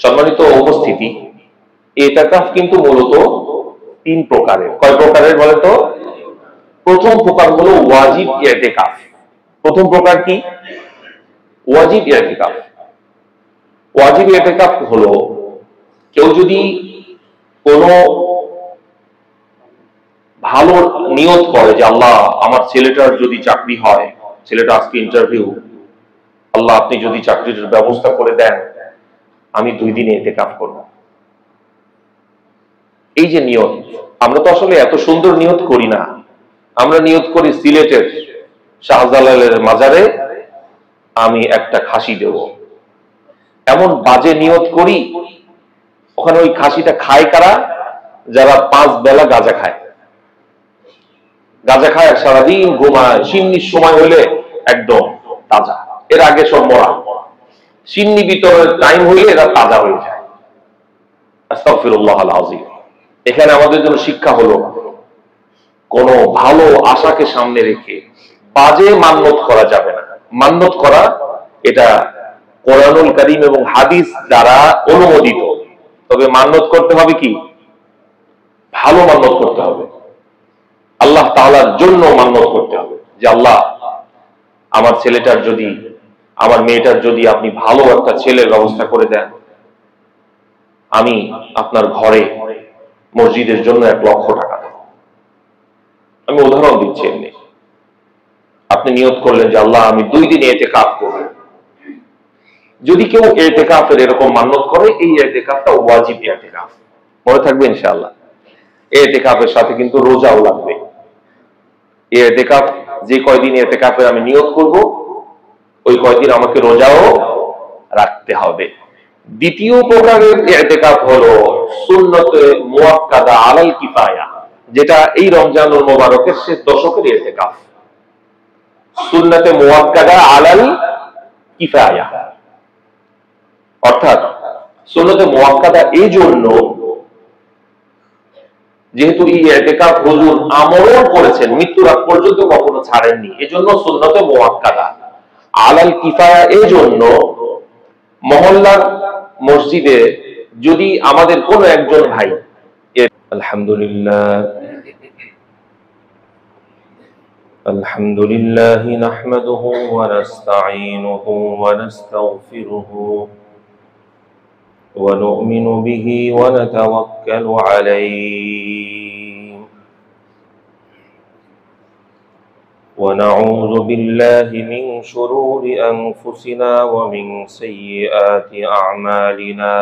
সম্মানিত উপস্থিতি, ইতিকাফ কিন্তু মূলত তিন প্রকারের। কয় প্রকারের বলে তো? প্রথম প্রকার হলো ওয়াজিব ইতিকাফ। প্রথম প্রকার কি? ওয়াজিব ইতিকাফ। ওয়াজিব ইতিকাফ হলো কেউ যদি কোনো ভালো নিয়ত করে যে আল্লাহ আমার ছেলেটার যদি চাকরি হয়, ছেলেটা আজকে ইন্টারভিউ, আল্লাহ আপনি যদি চাকরির ব্যবস্থা করে দেন, আমি 2 দিনে ইতিকাফ করব। এই যে নিয়ত, আমরা তো আসলে এত সুন্দর নিয়ত করি না। আমরা নিয়ত করি সিলেটের শাহজালালের মাজারে আমি একটা খাসি দেব, এমন বাজে নিয়ত করি। ওখানে ওই খাসিটা খায় কারা? যারা 5 বেলা গাঁজা খায়। গাঁজা খায়, সারাদিন ঘুমায়, সিন্নির সময় হলে একদম তাজা, এর আগে সব মরা। সিন্নি বিতরণের টাইম হইলে এরা তাজা হয়ে যায়। আস্তাগফিরুল্লাহ আল আযীম। এখানে আমাদের জন্য শিক্ষা হলো, কোন ভালো আশাকে সামনে রেখে বাজে মান্যত করা যাবে না। মান্যত করা এটা কোরআনুল কারীম এবং হাদিস দ্বারা অনুমোদিত। তবে মান্যত করতে হবে কি? ভালো মান্যত করতে হবে, আল্লাহ তাআলার জন্য মান্যত করতে হবে যে আল্লাহ আমার ছেলেটার যদি, আমার মেয়েটার যদি আপনি ভালো একটা ছেলের ব্যবস্থা করে দেন, আমি আপনার ঘরে মসজিদের জন্য 1 লক্ষ টাকা দেব। আমি উদাহরণ দিচ্ছি এমনি। আপনি নিয়ত করলেন যে আল্লাহ আমি 2 দিন ইতিকাফ করব। যদি কেউ ইতিকাফের এরকম মান্যত করে, এই ইতিকাফটা ওয়াজিব ইতিকাফ। মনে থাকবে ইনশাআল্লাহ। এই ইতিকাফের সাথে কিন্তু রোজাও লাগবে। এই ইতিকাফ যে কয়দিন ইতিকাফের আমি নিয়ত করব, ওই কয়দিন আমাকে রোজাও রাখতে হবে। দ্বিতীয় প্রকারের ইতিকাফ হলো সুন্নতে মুআক্কাদা আলাল কিফায়া, যেটা এই রমজানুল মুবারকের শেষ দশকের ইতিকাফ। সুন্নতে মুআক্কাদা আলাল কিফায়া, অর্থাৎ সুন্নতে মুআক্কাদা এই জন্য যেহেতু এই ইতিকাফ হুজুর আমরও করেছেন, মৃত্যুর আগ পর্যন্ত কখনো ছাড়েননি, এজন্য সুন্নতে মুআক্কাদা। আলাল কিফায়া এই জন্য মহল্লার মসজিদে যদি আমাদের কোন একজন ভাই, আলহামদুলিল্লাহ আলহামদুলিল্লাহ নাহমাদুহু ওয়া নাস্তাঈনুহু ওয়া নাস্তাগফিরুহু ওয়া নু'মিনু বিহি ওয়া নাতাওয়াক্কালু আলাইহি ونعوذ بالله من شرور أنفسنا ومن سيئات أعمالنا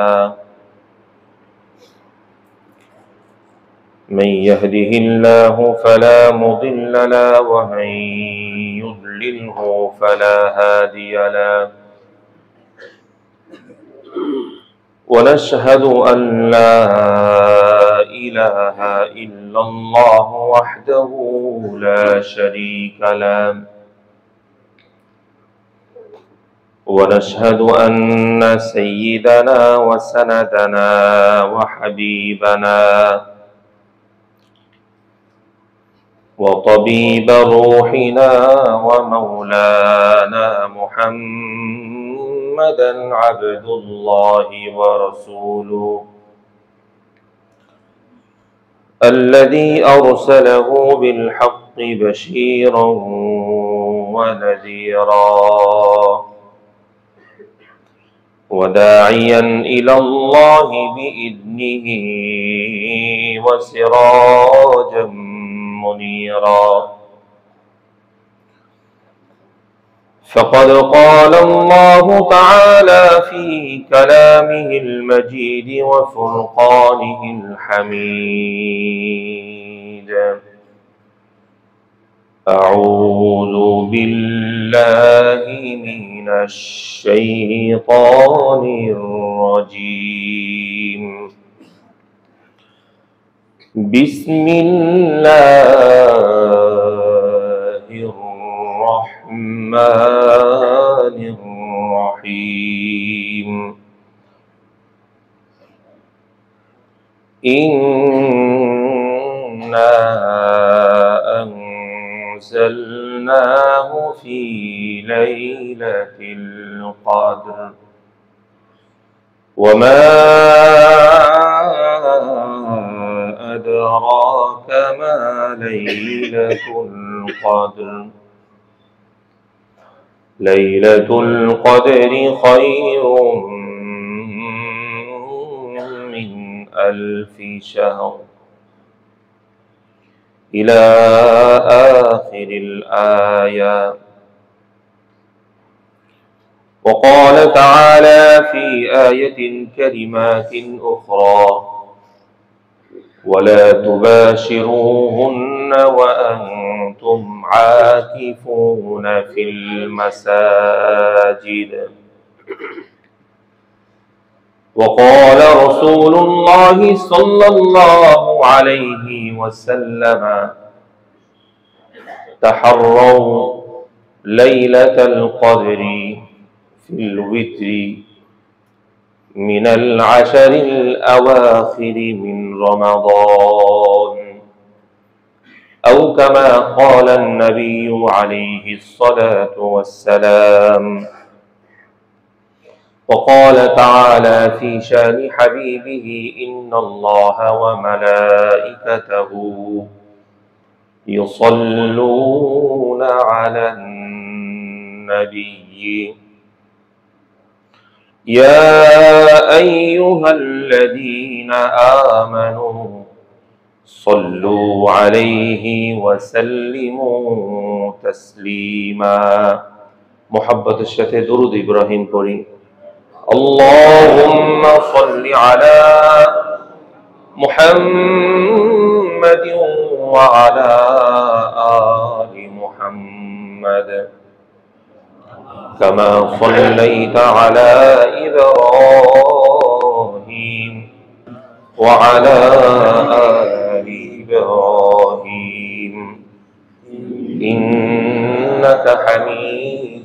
من يهده الله فلا مضل له ومن يضلله فلا هادي له ونشهد أن لا إله إلا الله وحده لا شريك له ونشهد أن سيدنا وسندنا وحبيبنا وطبيب روحنا ومولانا محمدا عبد الله ورسوله الذي أرسله بالحق بشيرا ونذيرا وداعيا إلى الله بإذنه وسراجا منيرا فقد قال الله تعالى في كلامه المجيد وفرقانه الحميد أعوذ بالله من الشيطان الرجيم بسم الله الرحمن الرحيم إنا أنزلناه في ليلة القدر وما أدراك ما ليلة القدر ليلة القدر خير من 1000 شهر إلى آخر الآية. وقال تعالى في آية كلمات أخرى ولا تباشروهن وأنتم عاكفون في المساجد. وقال رسول الله صلى الله عليه وسلم تحروا ليلة القدر في الوتر من العشر الأواخر من رمضان أو كما قال النبي عليه الصلاة والسلام. وقال تعالى في شان حبيبه إن الله وملائكته يصلون على النبي يا أيها الذين آمنوا صلوا عليه وسلموا تسليما. محبت الشتى درود إبراهيم পড়ি। اللهم صل على محمد وعلى آل محمد كما صليت على إبراهيم وعلى آل إبراهيم إنك حميد